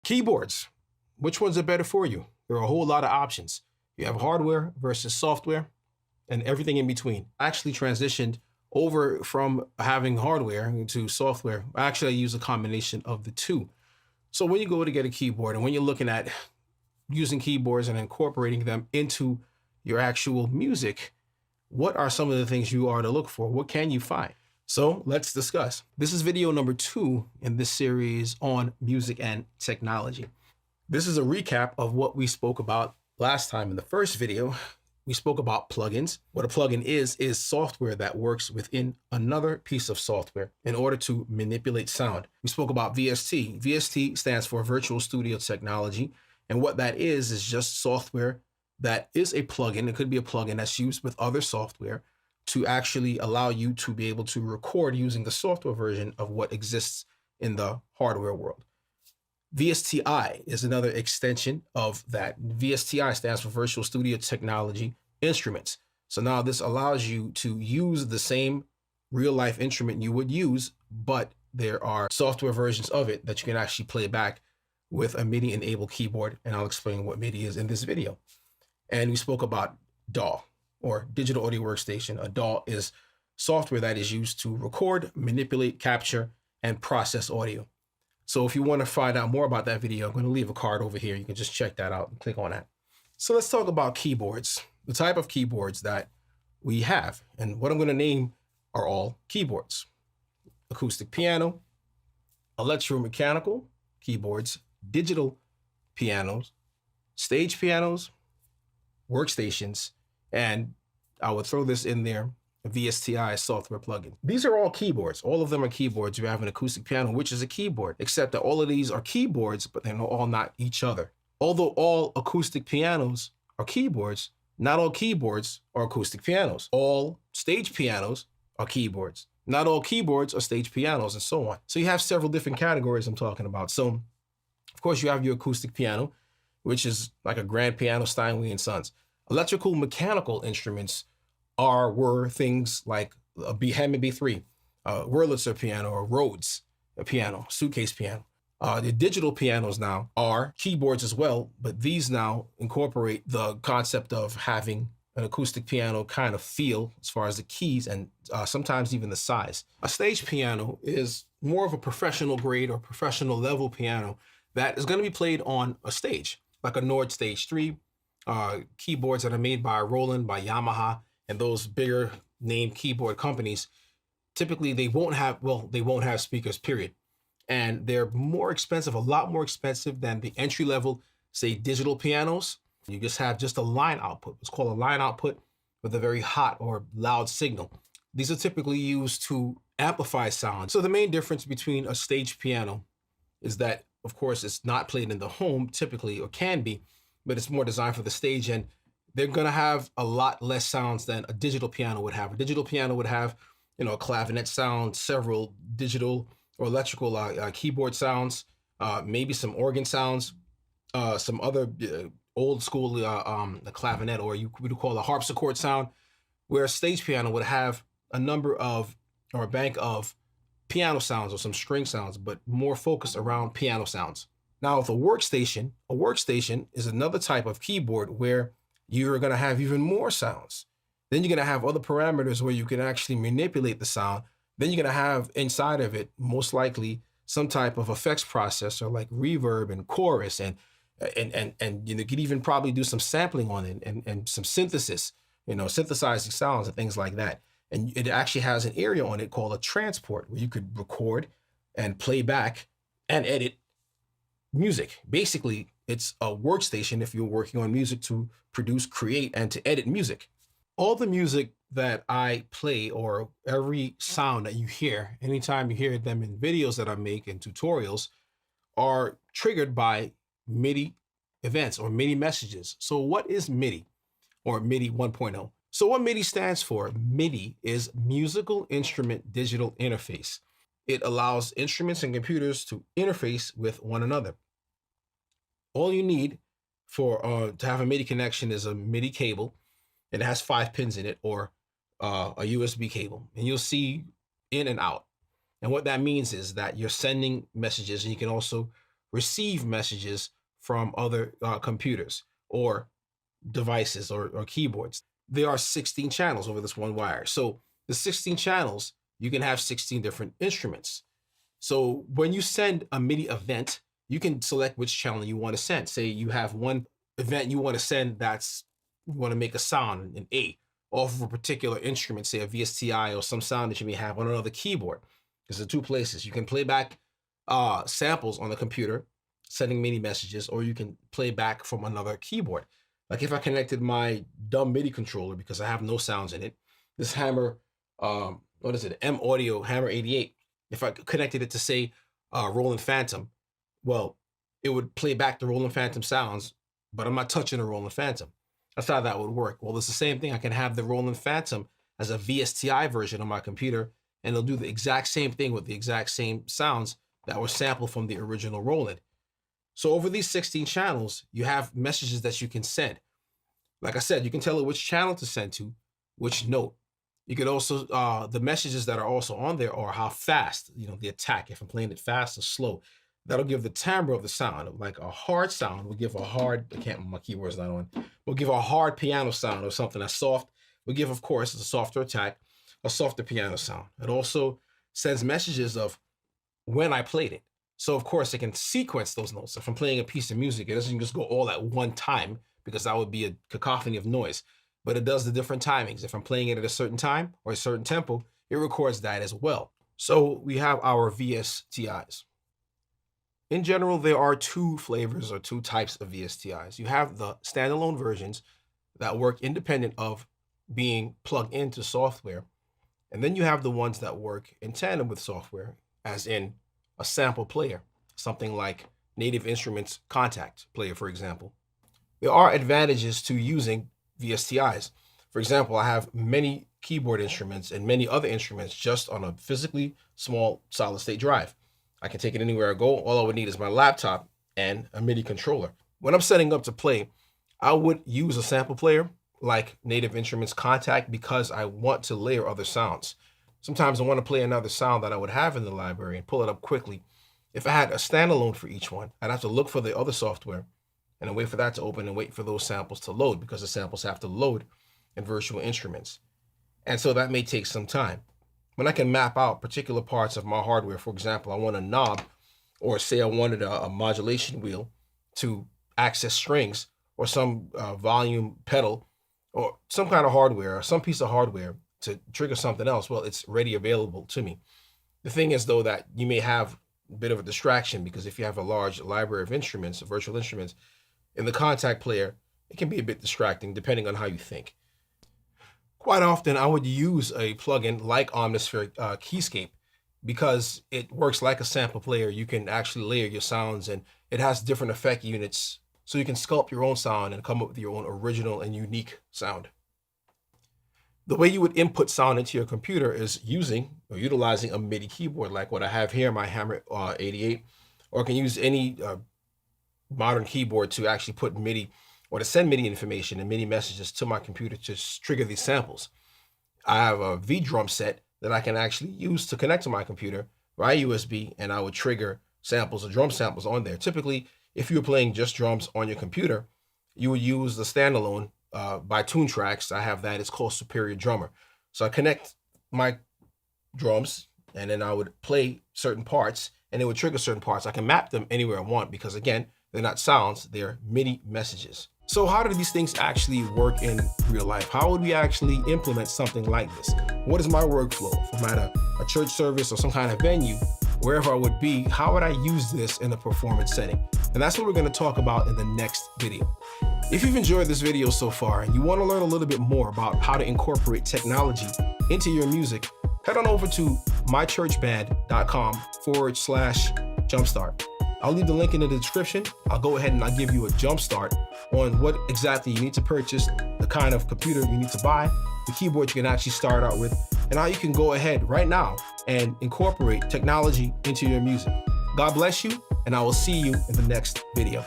Keyboards, which ones are better for you? There are a whole lot of options. You have hardware versus software and everything in between. I actually transitioned over from having hardware to software. Actually, I use a combination of the two. So when you go to get a keyboard and when you're looking at using keyboards and incorporating them into your actual music, what are some of the things you are to look for? What can you find? So let's discuss. This is video number 2 in this series on music and technology. This is a recap of what we spoke about last time. In the first video, we spoke about plugins. What a plugin is software that works within another piece of software in order to manipulate sound. We spoke about VST. VST stands for Virtual Studio Technology. And what that is just software that is a plugin. It could be a plugin that's used with other software to actually allow you to be able to record using the software version of what exists in the hardware world. VSTi is another extension of that. VSTi stands for Virtual Studio Technology Instruments. So now this allows you to use the same real life instrument you would use, but there are software versions of it that you can actually play back with a MIDI enabled keyboard. And I'll explain what MIDI is in this video. And we spoke about DAW, or Digital Audio Workstation. A DAW is software that is used to record, manipulate, capture, and process audio. So if you want to find out more about that video, I'm going to leave a card over here. You can just check that out and click on that. So let's talk about keyboards, the type of keyboards that we have. And what I'm going to name are all keyboards. Acoustic piano, electromechanical keyboards, digital pianos, stage pianos, workstations, and I would throw this in there, a VSTi software plugin. These are all keyboards. All of them are keyboards. You have an acoustic piano, which is a keyboard, except that all of these are keyboards, but they're all not each other. Although all acoustic pianos are keyboards, not all keyboards are acoustic pianos. All stage pianos are keyboards. Not all keyboards are stage pianos, and so on. So you have several different categories I'm talking about. So, of course, you have your acoustic piano, which is like a grand piano, Steinway & Sons. Electrical mechanical instruments were things like a Hammond B3, Wurlitzer piano, or Rhodes piano, suitcase piano. The digital pianos now are keyboards as well, but these now incorporate the concept of having an acoustic piano kind of feel as far as the keys and sometimes even the size. A stage piano is more of a professional grade or professional level piano that is going to be played on a stage, like a Nord Stage 3, keyboards that are made by Roland, by Yamaha, and those bigger name keyboard companies. Typically, they won't have speakers, period. And they're more expensive, a lot more expensive than the entry level, say, digital pianos. You just have just a line output. It's called a line output with a very hot or loud signal. These are typically used to amplify sound. So the main difference between a stage piano is that, of course, it's not played in the home typically, or can be, but it's more designed for the stage, and they're going to have a lot less sounds than a digital piano would have. A digital piano would have, a clavinet sound, several digital or electrical keyboard sounds, maybe some organ sounds, some other old school the clavinet, or you would call a harpsichord sound, where a stage piano would have a number of, or a bank of piano sounds or some string sounds, but more focused around piano sounds. Now with a workstation is another type of keyboard where you're going to have even more sounds. Then you're going to have other parameters where you can actually manipulate the sound. Then you're going to have inside of it, most likely, some type of effects processor like reverb and chorus, and you could even probably do some sampling on it and some synthesis, synthesizing sounds and things like that. And it actually has an area on it called a transport, where you could record and play back and edit music. Basically, it's a workstation if you're working on music to produce, create, and to edit music. All the music that I play, or every sound that you hear, anytime you hear them in videos that I make and tutorials, are triggered by MIDI events or MIDI messages. So what is MIDI, or MIDI 1.0? So what MIDI stands for, MIDI is Musical Instrument Digital Interface. It allows instruments and computers to interface with one another. All you need to have a MIDI connection is a MIDI cable. It has 5 pins in it, or a USB cable, and you'll see in and out. And what that means is that you're sending messages, and you can also receive messages from other computers or devices or keyboards. There are 16 channels over this one wire. So the 16 channels, you can have 16 different instruments. So when you send a MIDI event, you can select which channel you want to send. Say you have one event you want to send you want to make a sound, an A, off of a particular instrument, say a VSTi or some sound that you may have on another keyboard. There's the two places. You can play back samples on the computer, sending MIDI messages, or you can play back from another keyboard. Like if I connected my dumb MIDI controller because I have no sounds in it, this Hammer, what is it, M Audio Hammer 88, if I connected it to say Roland Phantom, well, it would play back the Roland Phantom sounds, but I'm not touching the Roland Phantom. That's how that would work. Well, it's the same thing. I can have the Roland Phantom as a VSTi version on my computer, and it'll do the exact same thing with the exact same sounds that were sampled from the original Roland. So over these 16 channels, you have messages that you can send. Like I said, you can tell it which channel to send to, which note. You could also, the messages that are also on there are how fast, the attack, if I'm playing it fast or slow. That'll give the timbre of the sound. Like a hard sound will give a hard, my keyboard's not on, will give a hard piano sound, or something that's soft will give, of course, a softer attack, a softer piano sound. It also sends messages of when I played it. So of course it can sequence those notes. If I'm playing a piece of music, it doesn't just go all at one time, because that would be a cacophony of noise, but it does the different timings. If I'm playing it at a certain time or a certain tempo, it records that as well. So we have our VSTis. In general, there are two flavors or two types of VSTis. You have the standalone versions that work independent of being plugged into software. And then you have the ones that work in tandem with software, as in a sample player, something like Native Instruments Kontakt player, for example. There are advantages to using VSTis. For example, I have many keyboard instruments and many other instruments just on a physically small solid-state drive. I can take it anywhere I go. All I would need is my laptop and a MIDI controller. When I'm setting up to play, I would use a sample player like Native Instruments Kontakt because I want to layer other sounds. Sometimes I want to play another sound that I would have in the library and pull it up quickly. If I had a standalone for each one, I'd have to look for the other software and then wait for that to open and wait for those samples to load, because the samples have to load in virtual instruments. And so that may take some time. When I can map out particular parts of my hardware, for example, I want a knob, or say I wanted a modulation wheel to access strings, or some volume pedal, or some kind of hardware, or some piece of hardware to trigger something else, well, it's ready available to me. The thing is, though, that you may have a bit of a distraction, because if you have a large library of instruments, virtual instruments, in the Kontakt player, it can be a bit distracting depending on how you think. Quite often, I would use a plugin like Omnisphere Keyscape because it works like a sample player. You can actually layer your sounds, and it has different effect units, so you can sculpt your own sound and come up with your own original and unique sound. The way you would input sound into your computer is using or utilizing a MIDI keyboard like what I have here, my Hammer 88, or I can use any modern keyboard to actually put MIDI or to send MIDI information and MIDI messages to my computer to trigger these samples. I have a V drum set that I can actually use to connect to my computer via USB, and I would trigger samples or drum samples on there. Typically, if you're playing just drums on your computer, you would use the standalone by Tune Tracks. I have that. It's called Superior Drummer. So I connect my drums, and then I would play certain parts, and it would trigger certain parts. I can map them anywhere I want because, again, they're not sounds, they're MIDI messages. So how do these things actually work in real life? How would we actually implement something like this? What is my workflow? If I'm at a church service or some kind of venue, wherever I would be, how would I use this in a performance setting? And that's what we're going to talk about in the next video. If you've enjoyed this video so far and you want to learn a little bit more about how to incorporate technology into your music, head on over to mychurchband.com/jumpstart. I'll leave the link in the description. I'll go ahead and I'll give you a jump start on what exactly you need to purchase, the kind of computer you need to buy, the keyboard you can actually start out with, and how you can go ahead right now and incorporate technology into your music. God bless you, and I will see you in the next video.